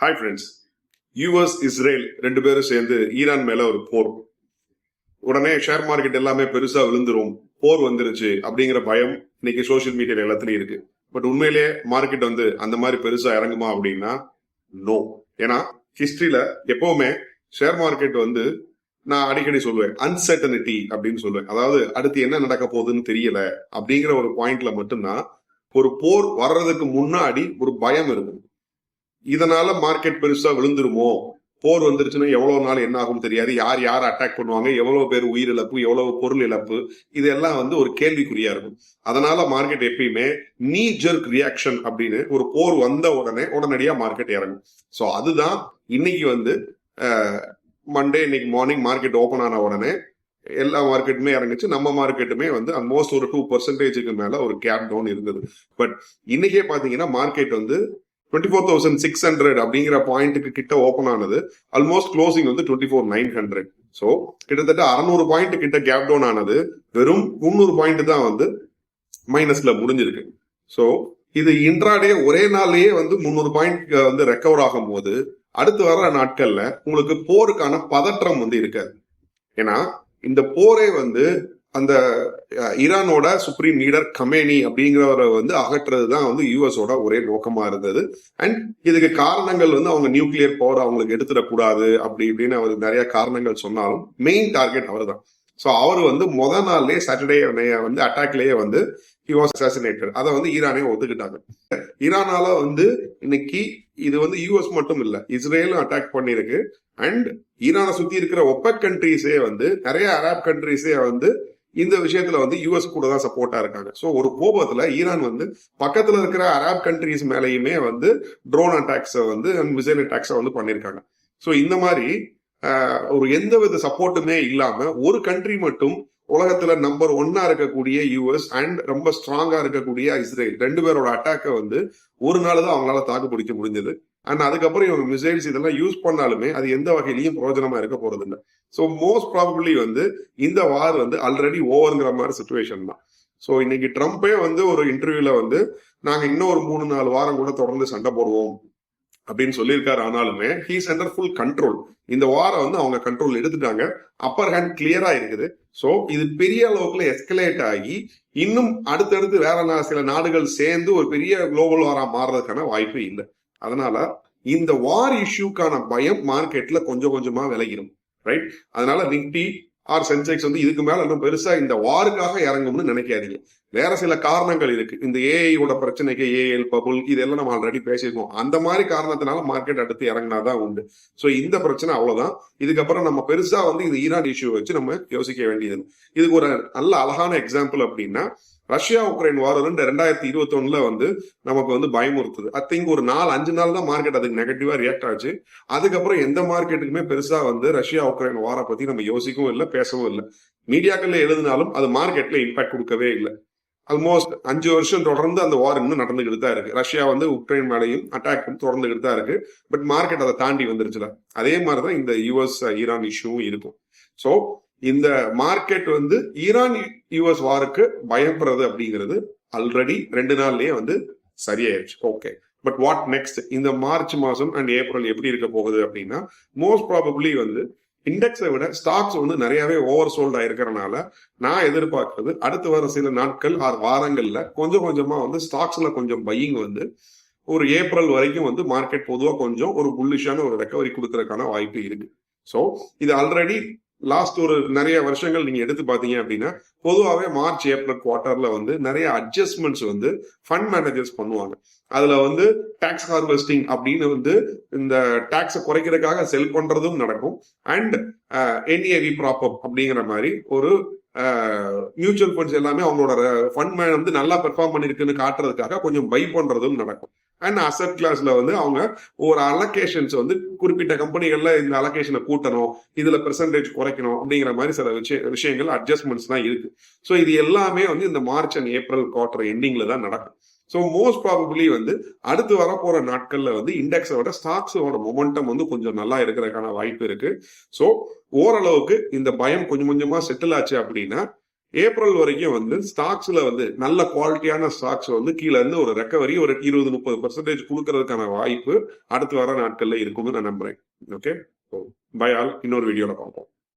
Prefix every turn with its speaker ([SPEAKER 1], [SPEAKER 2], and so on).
[SPEAKER 1] Hi friends. US Israel ரெண்டு பேரும் சேர்ந்து ஈரான் மேல ஒரு போர். உடனே ஷேர் மார்க்கெட் எல்லாமே பெருசா விழுந்துரும், போர் வந்துருச்சு அப்படிங்கிற பயம் இன்னைக்கு சோசியல் மீடியா எல்லாத்துலயும் இருக்கு. பட் உண்மையிலேயே மார்க்கெட் அந்த மாதிரி பெருசா இறங்குமா அப்படின்னா நோ. ஏன்னா ஹிஸ்டரியில எப்பவுமே ஷேர் மார்க்கெட் நான் அடிக்கடி சொல்லுவேன் அன்சர்டனிட்டி அப்படின்னு சொல்லுவேன். அதாவது அடுத்து என்ன நடக்க போகுதுன்னு தெரியல அப்படிங்கிற ஒரு பாயிண்ட்ல மட்டும்தான் ஒரு போர் வர்றதுக்கு முன்னாடி ஒரு பயம் இருக்கும். இதனால மார்க்கெட் பெருசா விழுந்துருமோ, போர் வந்துருச்சுன்னா எவ்வளவு நாள் என்ன ஆகும் தெரியாது, யார் யார் அட்டாக் பண்ணுவாங்க, எவ்வளவு பேர் உயிரிழப்பு, எவ்வளவு பொருள் இழப்பு, இதெல்லாம் ஒரு கேள்விக்குறியா இருக்கும். அதனால மார்க்கெட் எப்பயுமே நீ ஜெர்க் ரியாக்ஷன் அப்படின்னு ஒரு போர் வந்த உடனடியா மார்க்கெட் இறங்கும். ஸோ அதுதான் இன்னைக்கு மண்டே இன்னைக்கு மார்னிங் மார்க்கெட் ஓபன் ஆன உடனே எல்லா மார்க்கெட்டுமே இறங்குச்சு. நம்ம மார்க்கெட்டுமே ஆல்மோஸ்ட் ஒரு 2% மேல ஒரு கேப் டவுன் இருந்தது. பட் இன்னைக்கே பாத்தீங்கன்னா மார்க்கெட் 24,600 அப்படிங்கிற பாயிண்ட்டுக்கு கிட்ட ஓபன் ஆனது. Almost closing 24,900. ஸோ கிட்டத்தட்ட 600 பாயிண்ட் கிட்ட கேப் டவுன் ஆனது. வெறும் 300 பாயிண்ட் தான் மைனஸ்ல முடிஞ்சிருக்கு. ஸோ இது இன்ட்ராடே ஒரே நாள்லயே 300 பாயிண்ட் ரெக்கவர் ஆகும் போது அடுத்து வர நாட்கள்ல உங்களுக்கு போருக்கான பதற்றம் இருக்காது. ஏன்னா இந்த போரே அந்த ஈரானோட சுப்ரீம் லீடர் கமேனி அப்படிங்கிறவரை அகற்றுறதுதான் யூஎஸோட ஒரே நோக்கமா இருந்தது. அண்ட் இதுக்கு காரணங்கள் அவங்க நியூக்ளியர் பவர் அவங்களுக்கு எடுத்துடக்கூடாது அப்படி இப்படின்னு அவர் நிறைய காரணங்கள் சொன்னாலும் மெயின் டார்கெட் அவர் தான். ஸோ அவர் முத நாள்லயே சாட்டர்டே அட்டாக்லயே he was assassinated. அதை ஈரானே ஒத்துக்கிட்டாங்க. ஈரானால இன்னைக்கு இது யூஎஸ் மட்டும் இல்ல, இஸ்ரேலும் அட்டாக் பண்ணிருக்கு. அண்ட் ஈரானை சுத்தி இருக்கிற ஒப்பெக் கண்ட்ரீஸே நிறைய அரப் கண்ட்ரீஸே இந்த விஷயத்துல யூஎஸ் கூட தான் சப்போர்ட்டா இருக்காங்க. ஸோ ஒரு கோபத்துல ஈரான் பக்கத்துல இருக்கிற அரப் கண்ட்ரீஸ் மேலேயுமே ட்ரோன் அட்டாக்ஸ் மிசைல் அட்டாக்ஸ் பண்ணிருக்காங்க. ஸோ இந்த மாதிரி ஒரு எந்த வித சப்போர்ட்டுமே இல்லாம ஒரு கண்ட்ரி மட்டும் உலகத்துல நம்பர் 1 இருக்கக்கூடிய யூஎஸ் அண்ட் ரொம்ப ஸ்ட்ராங்கா இருக்கக்கூடிய இஸ்ரேல் ரெண்டு பேரோட அட்டாக்க ஒரு நாள் தான் அவங்களால தாக்கு பிடிக்க முடிஞ்சது. அண்ட் அதுக்கப்புறம் இவங்க மிசைல்ஸ் இதெல்லாம் யூஸ் பண்ணாலுமே அது எந்த வகையிலையும் பிரயோஜனமா இருக்க போறது இல்லை. ஸோ மோஸ்ட் ப்ராபபிளி இந்த வார் ஆல்ரெடி ஓவர்ங்கிற மாதிரி சுச்சுவேஷன் தான். ஸோ இன்னைக்கு ட்ரம்ப்பே ஒரு இன்டர்வியூல நாங்க இன்னும் ஒரு 3-4 வாரம் கூட தொடர்ந்து சண்டை போடுவோம் அப்படின்னு சொல்லியிருக்காரு. ஆனாலுமே ஹீஸ் அண்டர் ஃபுல் கண்ட்ரோல். இந்த வாரம் அவங்க கண்ட்ரோல் எடுத்துட்டாங்க. அப்பர் ஹேண்ட் கிளியரா இருக்குது. ஸோ இது பெரிய அளவுக்குள்ள எஸ்கலேட் ஆகி இன்னும் அடுத்தடுத்து வேற சில நாடுகள் சேர்ந்து ஒரு பெரிய குளோபல் வாரா மாறுறதுக்கான வாய்ப்பு இல்லை. அதனால இந்த வார் இஷ்யூக்கான பயம் மார்க்கெட்ல கொஞ்சம் கொஞ்சமா விலகிடும். ரைட். அதனால நிப்டி ஆர் சென்செக்ஸ் இதுக்கு மேல இன்னும் பெருசா இந்த வாருக்காக இறங்கும்னு நினைக்காதீங்க. வேற சில காரணங்கள் இருக்கு. இந்த ஏஐயோட பிரச்சனைக்கு ஏஎல் பபுள் இதெல்லாம் நம்ம ஆல்ரெடி பேசியிருக்கோம். அந்த மாதிரி காரணத்தினால மார்க்கெட் அடுத்து இறங்கினாதான் உண்டு. ஸோ இந்த பிரச்சனை அவ்வளவுதான். இதுக்கப்புறம் நம்ம பெருசா இது ஈரான் இஷ்யூ வச்சு நம்ம யோசிக்க வேண்டியது. இதுக்கு ஒரு நல்ல அழகான எக்ஸாம்பிள் அப்படின்னா ரஷ்யா உக்ரைன் வார் 2021 நமக்கு பயமுறுத்துது. ஐ திங்க் ஒரு 4-5 நாள் தான் மார்க்கெட் அதுக்கு நெகட்டிவா ரியாக்ட் ஆச்சு. அதுக்கப்புறம் எந்த மார்க்கெட்டுக்குமே பெருசா ரஷ்யா உக்ரைன் வாரை பத்தி நம்ம யோசிக்கவும் இல்லை, பேசவும் இல்லை. மீடியாக்கள்ல எழுதினாலும் அது மார்க்கெட்ல இம்பாக்ட் கொடுக்கவே இல்லை. ஆல்மோஸ்ட் 5 வருஷம் தொடர்ந்து அந்த வார் இன்னும் நடந்துகிட்டு தான் இருக்கு. ரஷ்யா உக்ரைன் மேலையும் அட்டாக் தொடர்ந்துகிட்டு தான் இருக்கு. பட் மார்க்கெட் அதை தாண்டி வந்துருச்சுல. அதே மாதிரிதான் இந்த யூஎஸ் ஈரான் இஷ்யூவும் இருக்கும். ஸோ இந்த மார்க்கெட் ஈரான் யூஎஸ் வாருக்கு பயப்படுறது அப்படிங்கிறது ஆல்ரெடி 2 நாள்லயே சரியாயிருச்சு. Okay, but what next? இந்த மார்ச் மாசம் அண்ட் ஏப்ரல் எப்படி இருக்க போகுது அப்படின்னா மோஸ்ட் ப்ராபபிளி இண்டெக்ஸை விட ஸ்டாக்ஸ் நிறையவே ஓவர் சோல்ட் ஆயிருக்கிறனால நான் எதிர்பார்க்கறது அடுத்து வர சில நாட்கள் வாரங்கள்ல கொஞ்சம் கொஞ்சமா ஸ்டாக்ஸ்ல கொஞ்சம் பையிங் ஒரு ஏப்ரல் வரைக்கும் மார்க்கெட் பொதுவா கொஞ்சம் ஒரு புல்லிஷான ஒரு ரெக்கவரி கொடுக்கறதுக்கான வாய்ப்பு இருக்கு. ஸோ இது ஆல்ரெடி லாஸ்ட் ஒரு நிறைய வருஷங்கள் நீங்க எடுத்து பாத்தீங்க அப்படின்னா பொதுவாகவே மார்ச் ஏப்ரல் குவார்டர்ல நிறைய அட்ஜஸ்ட்மெண்ட்ஸ் ஃபண்ட் மேனேஜர்ஸ் பண்ணுவாங்க. அதுல டாக்ஸ் ஹார்வெஸ்டிங் அப்படின்னு இந்த டாக்ஸை குறைக்கிறதுக்காக செல் பண்றதும் நடக்கும். அண்ட் என்ஏவி ப்ராப் அப் அப்படிங்கிற மாதிரி ஒரு மியூச்சுவல் ஃபண்ட்ஸ் எல்லாமே அவங்களோட ஃபண்ட் நல்லா பெர்ஃபார்ம் பண்ணிருக்குன்னு காட்டுறதுக்காக கொஞ்சம் பை பண்றதும் நடக்கும். அண்ட் அசட் கிளாஸ்ல அவங்க ஒரு அலோகேஷன்ஸ் குறிப்பிட்ட கம்பெனிகள்ல இந்த அலோகேஷனை கூட்டணும், இதுல பெர்சன்டேஜ் குறைக்கணும் அப்படிங்கிற மாதிரி சில விஷயங்கள் அட்ஜஸ்ட்மெண்ட்ஸ் தான் இருக்கு. ஸோ இது எல்லாமே இந்த மார்ச் அண்ட் ஏப்ரல் குவார்டர் எண்டிங்ல தான் நடக்கும். ஸோ மோஸ்ட் ப்ராபபிளி அடுத்து வரப்போற நாட்கள்ல இண்டெக்ஸோட ஸ்டாக்ஸோட மொமெண்டம் கொஞ்சம் நல்லா இருக்கிறதுக்கான வாய்ப்பு இருக்கு. ஸோ ஓரளவுக்கு இந்த பயம் கொஞ்சம் கொஞ்சமா செட்டில் ஆச்சு அப்படின்னா ஏப்ரல் வரைக்கும் வந்து ஸ்டாக்ஸ்ல வந்து நல்ல குவாலிட்டியான ஸ்டாக்ஸ் வந்து கீழே இருந்து ஒரு ரெக்கவரி ஒரு 20-30% கொடுக்கறதுக்கான வாய்ப்பு அடுத்து வர நாட்கள்ல இருக்கும்னு நான் நம்புறேன். Okay, bye all. இன்னொரு வீடியோல பார்ப்போம்.